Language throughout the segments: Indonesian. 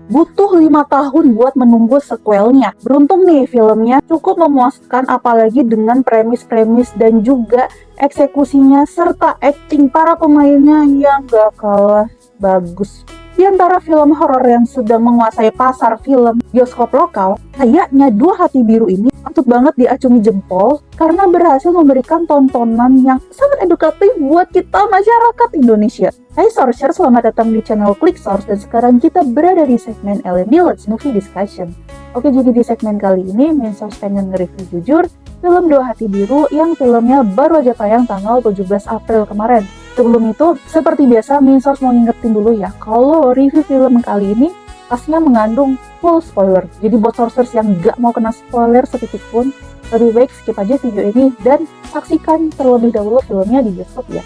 butuh 5 tahun buat menunggu sequelnya. Beruntung nih filmnya cukup memuaskan, apalagi dengan premis-premis dan juga eksekusinya serta acting para pemainnya yang gak kalah bagus. Di antara film horor yang sedang menguasai pasar film bioskop lokal, kayaknya Dua Hati Biru ini patut banget diacungi jempol karena berhasil memberikan tontonan yang sangat edukatif buat kita masyarakat Indonesia. Hai Sourcer, selamat datang di channel Click Source dan sekarang kita berada di segmen Eleni Let's Movie Discussion. Oke, jadi di segmen kali ini Main Source pengen nge-review jujur film Dua Hati Biru yang filmnya baru aja tayang tanggal 17 April kemarin. Sebelum itu, seperti biasa, Main Source mau ngingetin dulu ya, kalau review film kali ini pastinya mengandung full spoiler. Jadi buat sourcers yang gak mau kena spoiler setitik pun, lebih baik skip aja video ini dan saksikan terlebih dahulu filmnya di bioskop ya.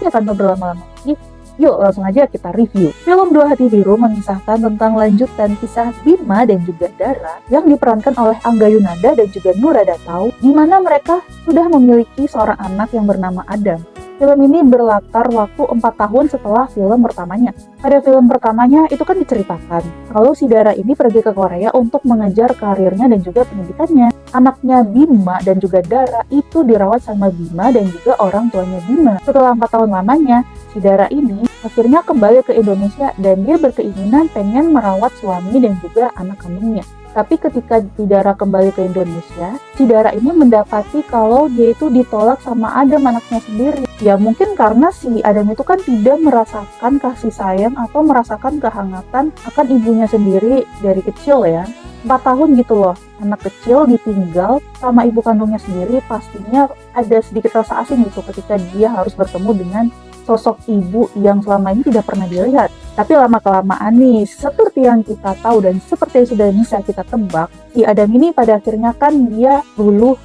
Tidak akan berlama-lama lagi, yuk langsung aja kita review. Film Dua Hati Biru mengisahkan tentang lanjutan kisah Bima dan juga Dara yang diperankan oleh Angga Yunanda dan juga Nurada Tau, di mana mereka sudah memiliki seorang anak yang bernama Adam. Film ini berlatar waktu 4 tahun setelah film pertamanya. Pada film pertamanya itu kan diceritakan kalau si Dara ini pergi ke Korea untuk mengejar karirnya dan juga pendidikannya. Anaknya Bima dan juga Dara itu dirawat sama Bima dan juga orang tuanya Bima. Setelah 4 tahun lamanya, si Dara ini akhirnya kembali ke Indonesia dan dia berkeinginan pengen merawat suami dan juga anak kandungnya. Tapi ketika si Dara kembali ke Indonesia, si Dara ini mendapati kalau dia itu ditolak sama Adam, anaknya sendiri. Ya mungkin karena si Adam itu kan tidak merasakan kasih sayang atau merasakan kehangatan akan ibunya sendiri dari kecil ya. 4 tahun gitu loh, anak kecil ditinggal sama ibu kandungnya sendiri, pastinya ada sedikit rasa asing gitu ketika dia harus bertemu dengan sosok ibu yang selama ini tidak pernah dilihat. Tapi lama-kelamaan nih, seperti yang kita tahu dan seperti yang sudah bisa kita tebak, si Adam ini pada akhirnya kan dia luluh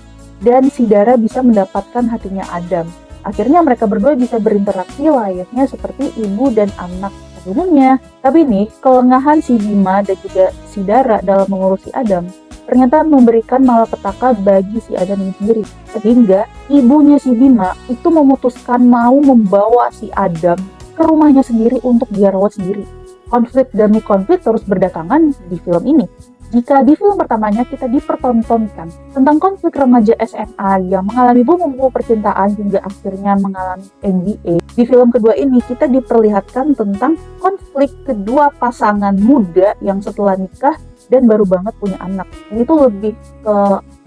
dan si Dara bisa mendapatkan hatinya Adam. Akhirnya mereka berdua bisa berinteraksi layaknya seperti ibu dan anak pada umumnya. Tapi nih, kelengahan si Bima dan juga si Dara dalam mengurusi Adam ternyata memberikan malapetaka bagi si Adam ini sendiri. Sehingga ibunya si Bima itu memutuskan mau membawa si Adam ke rumahnya sendiri untuk dia rawat sendiri. Konflik demi konflik terus berdatangan di film ini. Jika di film pertamanya kita dipertontonkan tentang konflik remaja SMA yang mengalami bumbu percintaan hingga akhirnya mengalami MBA, di film kedua ini kita diperlihatkan tentang konflik kedua pasangan muda yang setelah nikah dan baru banget punya anak. Ini tuh lebih ke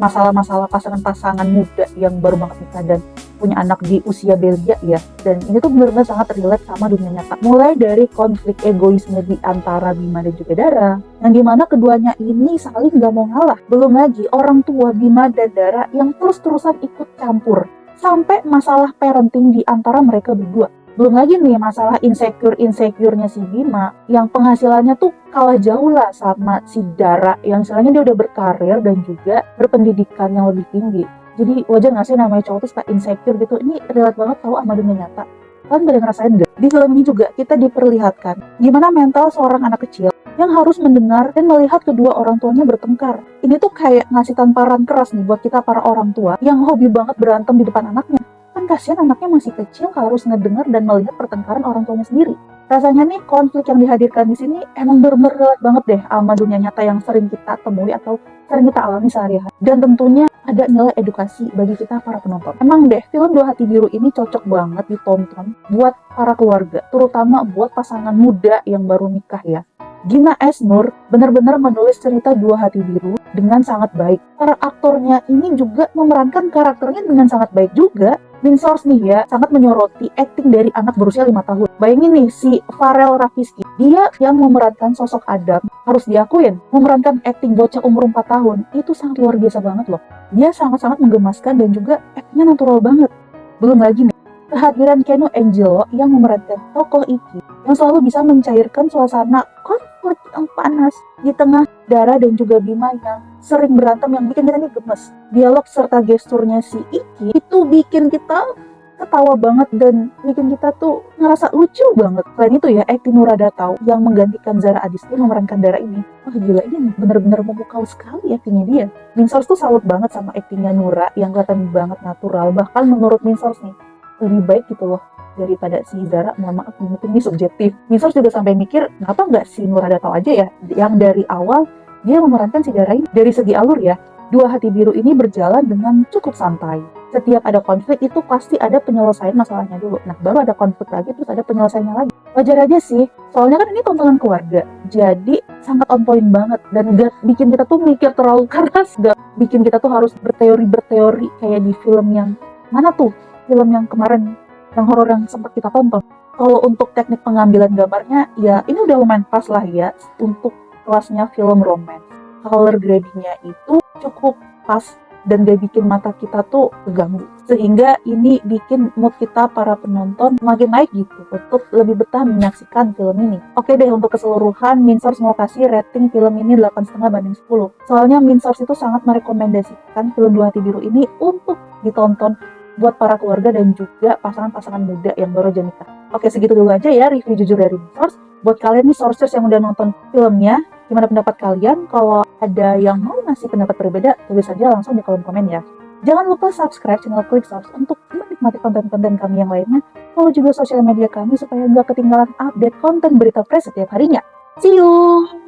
masalah-masalah pasangan-pasangan muda yang baru banget nikah dan punya anak di usia belia ya. Dan ini tuh benar-benar sangat relate sama dunia nyata. Mulai dari konflik egoisme di antara Bima dan juga Dara, yang dimana keduanya ini saling gak mau ngalah. Belum lagi orang tua Bima dan Dara yang terus-terusan ikut campur. Sampai masalah parenting di antara mereka berdua. Belum lagi nih masalah insecure-nya si Bima yang penghasilannya tuh kalah jauh lah sama si Dara yang istilahnya dia udah berkarir dan juga berpendidikan yang lebih tinggi. Jadi wajar gak sih namanya cowok tuh suka insecure gitu. Ini relate banget tau sama dunia nyata. Kalian pada ngerasain gak? Di film ini juga kita diperlihatkan gimana mental seorang anak kecil yang harus mendengar dan melihat kedua orang tuanya bertengkar. Ini tuh kayak ngasih tamparan keras nih buat kita para orang tua yang hobi banget berantem di depan anaknya. Kan kasihan anaknya masih kecil harus ngedengar dan melihat pertengkaran orang tuanya sendiri. Rasanya nih konflik yang dihadirkan di sini emang bener-bener relate banget deh sama dunia nyata yang sering kita temui atau sering kita alami sehari-hari. Dan tentunya ada nilai edukasi bagi kita para penonton. Emang deh, film Dua Hati Biru ini cocok banget ditonton buat para keluarga, terutama buat pasangan muda yang baru nikah ya. Gina S. Nur benar-benar menulis cerita Dua Hati Biru dengan sangat baik. Para aktornya ini juga memerankan karakternya dengan sangat baik juga. Main Source nih ya, sangat menyoroti acting dari anak berusia 5 tahun. Bayangin nih, si Farel Rafiski, dia yang memerankan sosok Adam, harus diakuin, memerankan acting bocah umur 4 tahun, itu sangat luar biasa banget loh. Dia sangat-sangat menggemaskan dan juga actingnya natural banget. Belum lagi nih, kehadiran Keno Angelo yang memerankan tokoh Iki, yang selalu bisa mencairkan suasana konflik yang panas di tengah Dara dan juga Bima yang sering berantem yang bikin kita nih gemes. Dialog serta gesturnya si Iki itu bikin kita ketawa banget dan bikin kita tuh ngerasa lucu banget. Selain itu ya, acting Nurada Tau yang menggantikan Zara Adisti memerankan Dara ini, wah gila, ini bener-bener memukau sekali actingnya dia. Main Source tuh salut banget sama actingnya Nura yang kelihatan banget natural. Bahkan menurut Main Source nih, lebih baik gitu loh daripada si Zara. Mohon maaf, ini subjektif. Min-Source juga sampai mikir, kenapa nggak si Nur Hada tahu aja ya, yang dari awal dia memerankan si Dara ini. Dari segi alur ya, Dua Hati Biru ini berjalan dengan cukup santai. Setiap ada konflik itu pasti ada penyelesaian masalahnya dulu. Nah, baru ada konflik lagi, terus ada penyelesaiannya lagi. Wajar aja sih, soalnya kan ini tontonan keluarga. Jadi sangat on point banget. Dan gak bikin kita tuh mikir terlalu keras. Gak bikin kita tuh harus berteori kayak di film yang... Mana tuh? Film yang kemarin, yang horor yang sempat kita tonton. Kalau untuk teknik pengambilan gambarnya, ya ini udah lumayan pas lah ya untuk kelasnya film romance. Color gradingnya itu cukup pas dan gak bikin mata kita tuh keganggu, sehingga ini bikin mood kita para penonton makin naik gitu untuk lebih betah menyaksikan film ini. Oke deh, untuk keseluruhan Min-Source mau kasih rating film ini 8,5/10. Soalnya Min-Source itu sangat merekomendasikan film Dua Hati Biru ini untuk ditonton buat para keluarga dan juga pasangan-pasangan muda yang baru aja nikah. Oke, segitu dulu aja ya review jujur dari Min-Source. Buat kalian nih sourcers yang udah nonton filmnya, gimana pendapat kalian? Kalau ada yang mau ngasih pendapat berbeda, tulis aja langsung di kolom komen ya. Jangan lupa subscribe channel Klik Source untuk menikmati konten-konten kami yang lainnya. Follow juga sosial media kami supaya nggak ketinggalan update konten berita fresh setiap harinya. See you!